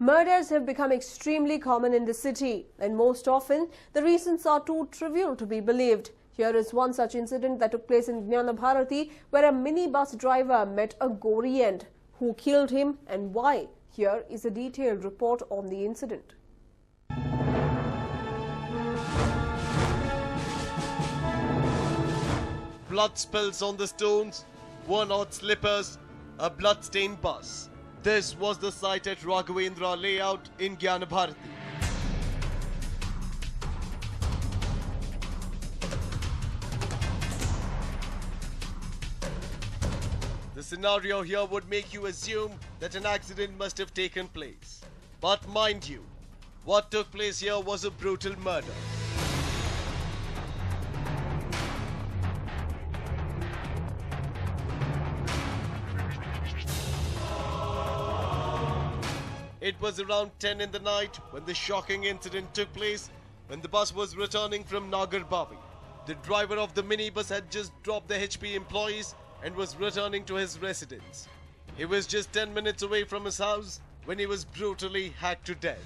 Murders have become extremely common in the city, and most often the reasons are too trivial to be believed. Here is one such incident that took place in Bharati, where a minibus driver met a gory end. Who killed him and why? Here is a detailed report on the incident. Blood spills on the stones, worn-out slippers, a blood-stained bus. This was the site at Raghavendra layout in Bharati. The scenario here would make you assume that an accident must have taken place. But mind you, what took place here was a brutal murder. It was around 10 in the night when the shocking incident took place when the bus was returning from Nagarbavi. The driver of the minibus had just dropped the HP employees and was returning to his residence. He was just 10 minutes away from his house when he was brutally hacked to death.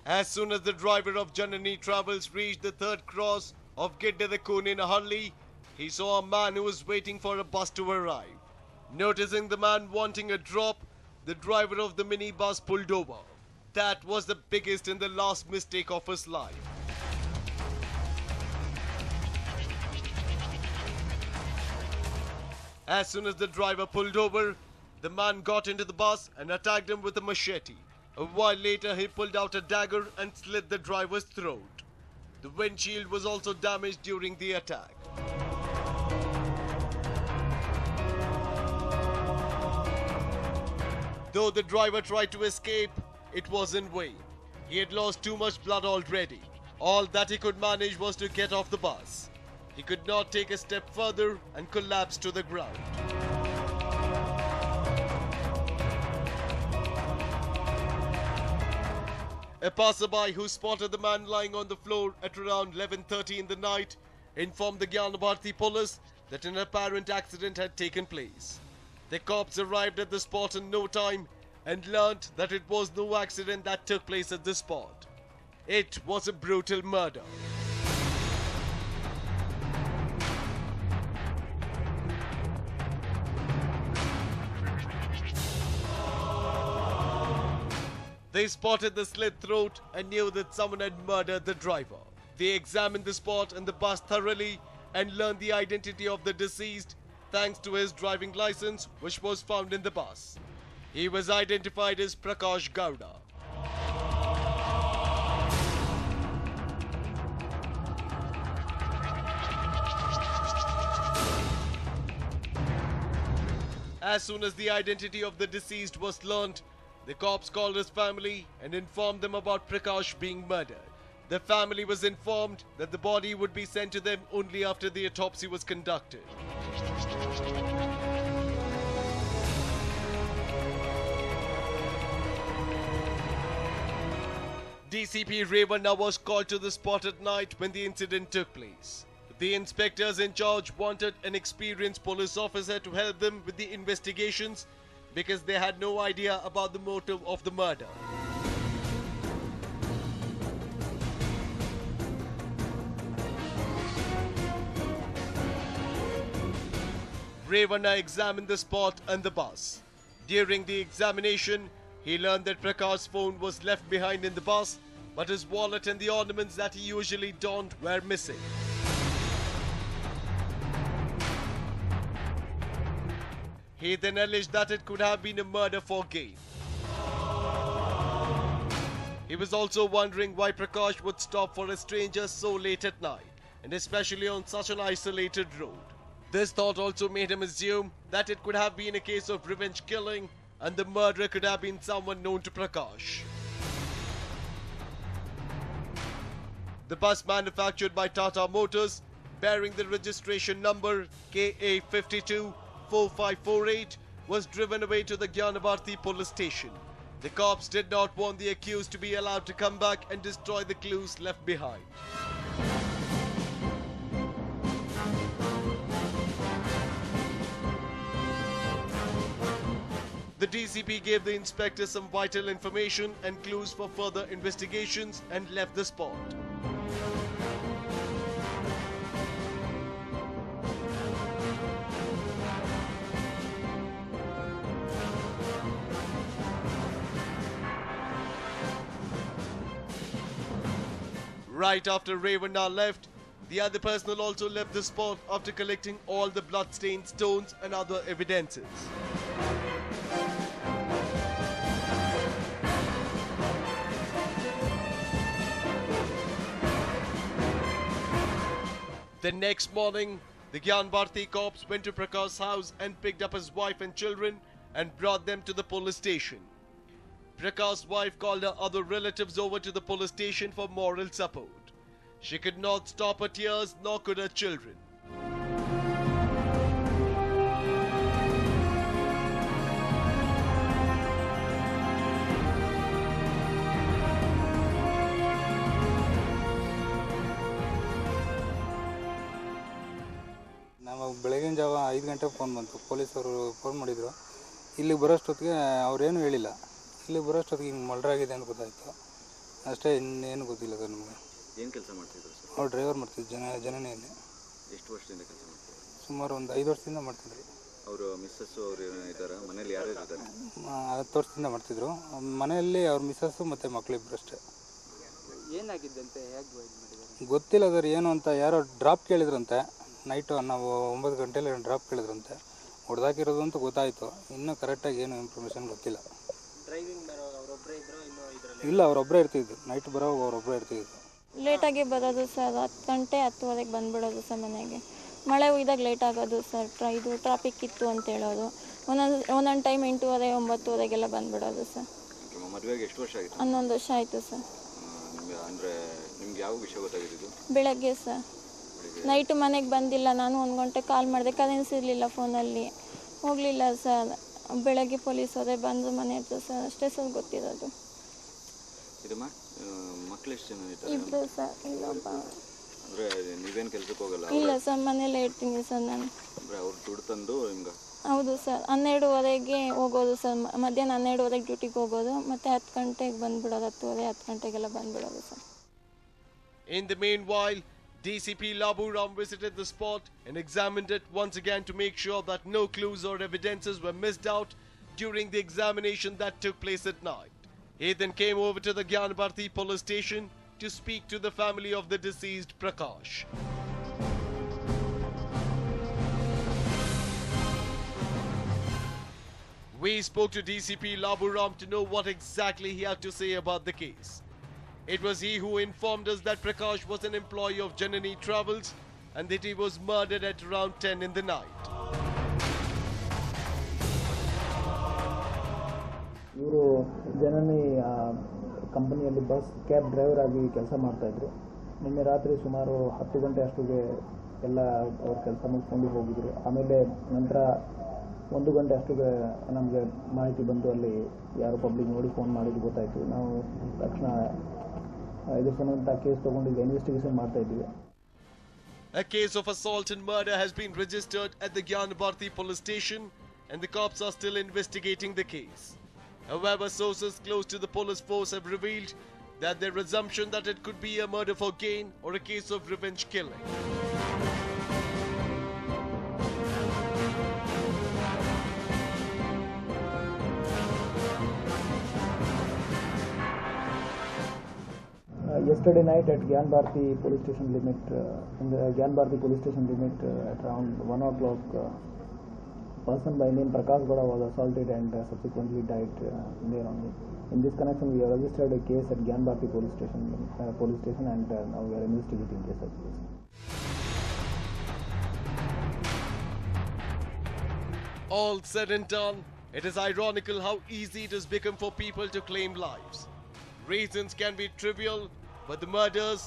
As soon as the driver of Janani Travels reached the third cross of Giddadakun in Ahalli, he saw a man who was waiting for a bus to arrive. Noticing the man wanting a drop, the driver of the minibus pulled over. That was the biggest and the last mistake of his life. As soon as the driver pulled over, the man got into the bus and attacked him with a machete. A while later, he pulled out a dagger and slit the driver's throat. The windshield was also damaged during the attack. Though the driver tried to escape, it was in vain. He had lost too much blood already. All that he could manage was to get off the bus. He could not take a step further and collapsed to the ground. A passerby who spotted the man lying on the floor at around 11:30 in the night informed the Bharati police that an apparent accident had taken place. The cops arrived at the spot in no time and learnt that it was no accident that took place at the spot. It was a brutal murder. They spotted the slit throat and knew that someone had murdered the driver. They examined the spot and the bus thoroughly and learned the identity of the deceased thanks to his driving license, which was found in the bus. He was identified as Prakash Gowda. As soon as the identity of the deceased was learned, the cops called his family and informed them about Prakash being murdered. The family was informed that the body would be sent to them only after the autopsy was conducted. DCP Revanna was called to the spot at night when the incident took place. The inspectors in charge wanted an experienced police officer to help them with the investigations because they had no idea about the motive of the murder. Revanna examined the spot and the bus. During the examination, he learned that Prakash's phone was left behind in the bus, but his wallet and the ornaments that he usually donned were missing. He then alleged that it could have been a murder for gain. He was also wondering why Prakash would stop for a stranger so late at night, and especially on such an isolated road. This thought also made him assume that it could have been a case of revenge killing and the murderer could have been someone known to Prakash. The bus manufactured by Tata Motors, bearing the registration number KA524548, was driven away to the Bharati police station. The cops did not want the accused to be allowed to come back and destroy the clues left behind. DCP gave the inspector some vital information and clues for further investigations and left the spot. Right after Ravana left, the other personnel also left the spot after collecting all the blood-stained stones and other evidences. The next morning, the Gyan Bharti cops went to Prakash's house and picked up his wife and children and brought them to the police station. Prakash's wife called her other relatives over to the police station for moral support. She could not stop her tears, nor could her children. ನಮಗೆ ಬೆಳಗಿನ ಜಾವ 5 ಗಂಟೆಗೆ phone ಬಂತು. ಪೊಲೀಸರು phone ಮಾಡಿದರು. ಇಲ್ಲಿಗೆ ಬರೋಷ್ಟೊತ್ತಿಗೆ ಅವರೇನು ಹೇಳಿಲ್ಲ. ಇಲ್ಲಿಗೆ ಬರೋಷ್ಟೊತ್ತಿಗೆ ಹಿಂಗೆ ಮರ್ಡರ್ ಆಗಿದೆ ಅಂತ ಗೊತ್ತಾಯಿತು. ಅಷ್ಟೇ, ಇನ್ನೇನು ಗೊತ್ತಿಲ್ಲ ಸರ್ ನಮಗೆ. ಏನು ಕೆಲಸ ಮಾಡ್ತಿದ್ರು ಸರ್? ಅವ್ರು ಡ್ರೈವರ್ ಮಾಡ್ತಿದ್ರು ಜನನೆಯಲ್ಲಿ. ಎಷ್ಟು ವರ್ಷದಿಂದ ಕೆಲಸ ಮಾಡ್ತಿದ್ರು? ಸುಮಾರು ಒಂದು 5 ವರ್ಷದಿಂದ ಮಾಡ್ತಿದ್ರು. ಅವರು ಮಿಸ್ಸಸ್ಸು ಅವರು ಇದ್ದಾರೆ, ಮನೇಲಿ ಯಾರು ಇದ್ದಾರೆ? 10 ವರ್ಷದಿಂದ ಮಾಡ್ತಿದ್ರು. ಮನೆಯಲ್ಲಿ ಅವ್ರ ಮಿಸ್ಸಸ್ಸು ಮತ್ತು ಮಕ್ಕಳಿಬ್ಬರು ಅಷ್ಟೇ. ಏನಾಗಿದ್ದಂತೆ? ಹೇಗೆ ಗೊತ್ತಿಲ್ಲ ಸರ್ ಏನು ಅಂತ. ಯಾರೋ ಡ್ರಾಪ್ ಕೇಳಿದ್ರಂತೆ. ನೈಟು ನಾವು 9 ಗಂಟೆಲಿ ಡ್ರಾಪ್ ಕೇಳಿದ್ರಂತೆ. ಹೊಡೆದಾಕಿರೋದು ಅಂತ ಗೊತ್ತಾಯಿತು. ಇನ್ನೂ ಕರೆಕ್ಟಾಗಿ ಏನು ಇನ್ಫಾರ್ಮೇಷನ್ ಗೊತ್ತಿಲ್ಲ. ಡ್ರೈವಿಂಗ್ ಬರೋವಾಗ ಅವರೊಬ್ಬರೇ ಇದ್ರು? ಇನ್ನೂ ಇದರಲ್ಲಿ ಇಲ್ಲ, ಅವರೊಬ್ಬರೇ ಇರ್ತಿದ್ರು. ನೈಟ್ ಬರೋವಾಗ ಅವರೊಬ್ಬರೇ ಇರ್ತಿದ್ರು. ಲೇಟಾಗಿ ಬರೋದು ಸರ್. 10 ಗಂಟೆ 10:30ಗೆ ಬಂದುಬಿಡೋದು ಸರ್ ಮನೆಗೆ. ಮಳೆ ಹುಯ್ದಾಗ ಲೇಟ್ ಆಗೋದು ಸರ್. ಇದು ಟ್ರಾಫಿಕ್ ಇತ್ತು ಅಂತ ಹೇಳೋದು. ಒಂದೊಂದು ಟೈಮ್ 8:30 9:30ಗೆಲ್ಲ ಬಂದುಬಿಡೋದು ಸರ್. ಮದುವೆಗೆ ಎಷ್ಟು ವರ್ಷ ಆಗಿತ್ತು? 11 ವರ್ಷ ಆಯಿತು ಸರ್. ಅಂದರೆ ನಿಮ್ಗೆ ಯಾವ ವಿಷಯ ಗೊತ್ತಾಗಿದ್ದು? ಬೆಳಗ್ಗೆ ಸರ್. ನೈಟು ಮನೆಗೆ ಬಂದಿಲ್ಲ. ನಾನು 1 ಗಂಟೆ ಕಾಲ್ ಮಾಡಿದೆ, ಕರೆನ್ಸಿ ಇರಲಿಲ್ಲ ಫೋನಲ್ಲಿ, ಹೋಗಲಿಲ್ಲ ಸರ್. ಬೆಳಗ್ಗೆ ಪೊಲೀಸ್ ಅವರೇ ಬಂದು ಮನೆ ಹತ್ರ ಸರ್. ಅಷ್ಟೇ ಸರ್ ಗೊತ್ತಿರೋದು. ಇದಮ್ಮ ಮಕ್ಕಳು ಎಷ್ಟು ಜನ ಇದ್ದಾರೆ? 2 ಸರ್. ಇಲ್ಲೊಬ್ಬ. ಅಂದರೆ ನೀವೇನು ಕೆಲಸಕ್ಕೆ ಹೋಗಲ್ಲ? ಇಲ್ಲ ಸರ್, ಮನೇಲೇ ಇರ್ತೀನಿ ಸರ್ ನಾನು. ಅಂದರೆ ಅವ್ರು ದುಡ್ಡು ತಂದು ನಿಮ್ಗೆ? ಹೌದು ಸರ್. 12:30ಗೆ ಹೋಗೋದು ಸರ್. ಮಧ್ಯಾಹ್ನ 12:30ಗೆ ಡ್ಯೂಟಿಗೆ ಹೋಗೋದು. ಮತ್ತು 10 ಗಂಟೆಗೆ ಬಂದುಬಿಡೋದು. 10:30 10 ಗಂಟೆಗೆಲ್ಲ ಬಂದುಬಿಡೋದು sir. In the meanwhile, DCP Laburam visited the spot and examined it once again to make sure that no clues or evidences were missed out during the examination that took place at night. He then came over to the Gyan Bharti police station to speak to the family of the deceased Prakash. We spoke to DCP Laburam to know what exactly he had to say about the case. It was he who informed us that Prakash was an employee of Janani Travels and that he was murdered at around 10 in the night. ಇವರು ಜನನಿ ಕಂಪನಿಯಲ್ಲಿ bus cab driver ಆಗಿ ಕೆಲಸ ಮಾಡ್ತಾಯಿದ್ರು. ನಿನ್ನೆ ರಾತ್ರಿ ಸುಮಾರು 10 ಗಂಟೆ ಅಷ್ಟುಗೆ ಎಲ್ಲ ಅವ್ರ ಕೆಲಸ ಮುಗಿಸ್ಕೊಂಡು ಹೋಗಿದ್ರು. ಆಮೇಲೆ ನಂತರ 1 ಗಂಟೆ ಅಷ್ಟುಗೆ ನಮಗೆ ಮಾಹಿತಿ ಬಂದು ಅಲ್ಲಿ ಯಾರು ಪಬ್ಲಿಕ್ ನೋಡಿ ಫೋನ್ ಮಾಡಿದ್ದು ಗೊತ್ತಾಯಿತು. ನಾವು ತಕ್ಷಣ ಇದು ಸಂಬಂಧ ಕೇಸ್ ತಗೊಂಡು ಈಗ ಇನ್ವೆಸ್ಟಿಗೇಷನ್ ಮಾಡ್ತಾ ಇದ್ದೀವಿ. A case of assault and murder has been registered at the Gyan Bharti police station and the cops are still investigating the case. However, sources close to the police force have revealed that their assumption that it could be a murder for gain or a case of revenge killing. Yesterday night at Gyan Bharti police station limit, in the Gyan Bharti police station limit at around 1 o'clock, person by name Prakash Goda was assaulted and subsequently died there only. In this connection, we have registered a case at Gyan Bharti police station and now we are investigating case of this. All said and done, it is ironical how easy it has become for people to claim lives. Reasons can be trivial, but the murders,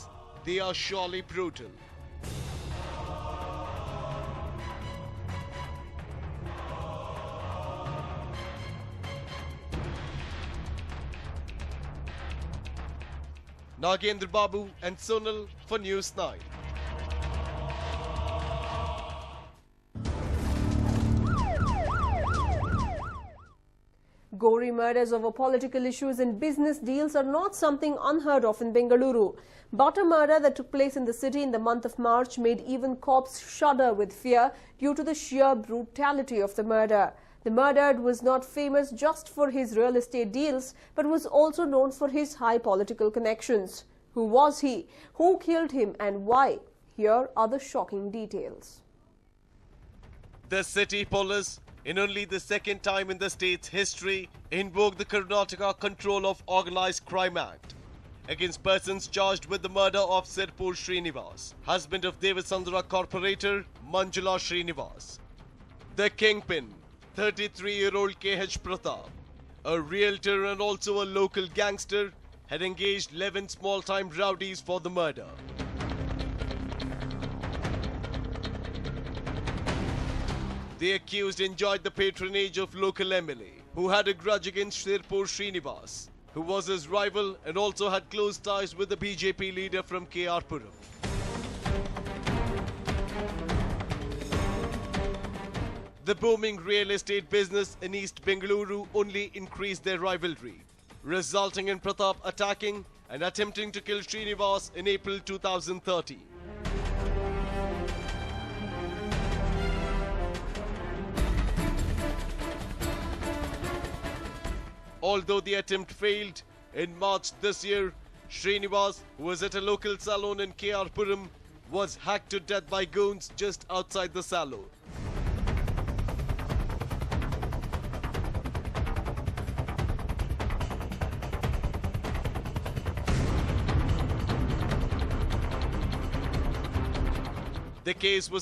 they are surely brutal. Nagendra Babu and Sonal for News9. Gory murders over political issues and business deals are not something unheard of in Bengaluru. But a murder that took place in the city in the month of March made even cops shudder with fear due to the sheer brutality of the murder. The murdered was not famous just for his real estate deals, but was also known for his high political connections. Who was he? Who killed him and why? Here are the shocking details. The city police, in only the second time in the state's history, invoked the Karnataka Control of Organised Crime Act against persons charged with the murder of Sirpur Srinivas, husband of Devasandra Corporator Manjula Srinivas. The kingpin, 33-year-old KH Pratap, a realtor and also a local gangster, had engaged 11 small-time rowdies for the murder. The accused enjoyed the patronage of local MLA, who had a grudge against Sirpur Srinivas, who was his rival and also had close ties with the BJP leader from KR Puram. The booming real estate business in East Bengaluru only increased their rivalry, resulting in Pratap attacking and attempting to kill Srinivas in April 2013. Although the attempt failed, in March this year, Srinivas, who was at a local salon in KR Puram, was hacked to death by goons just outside the salon. The case was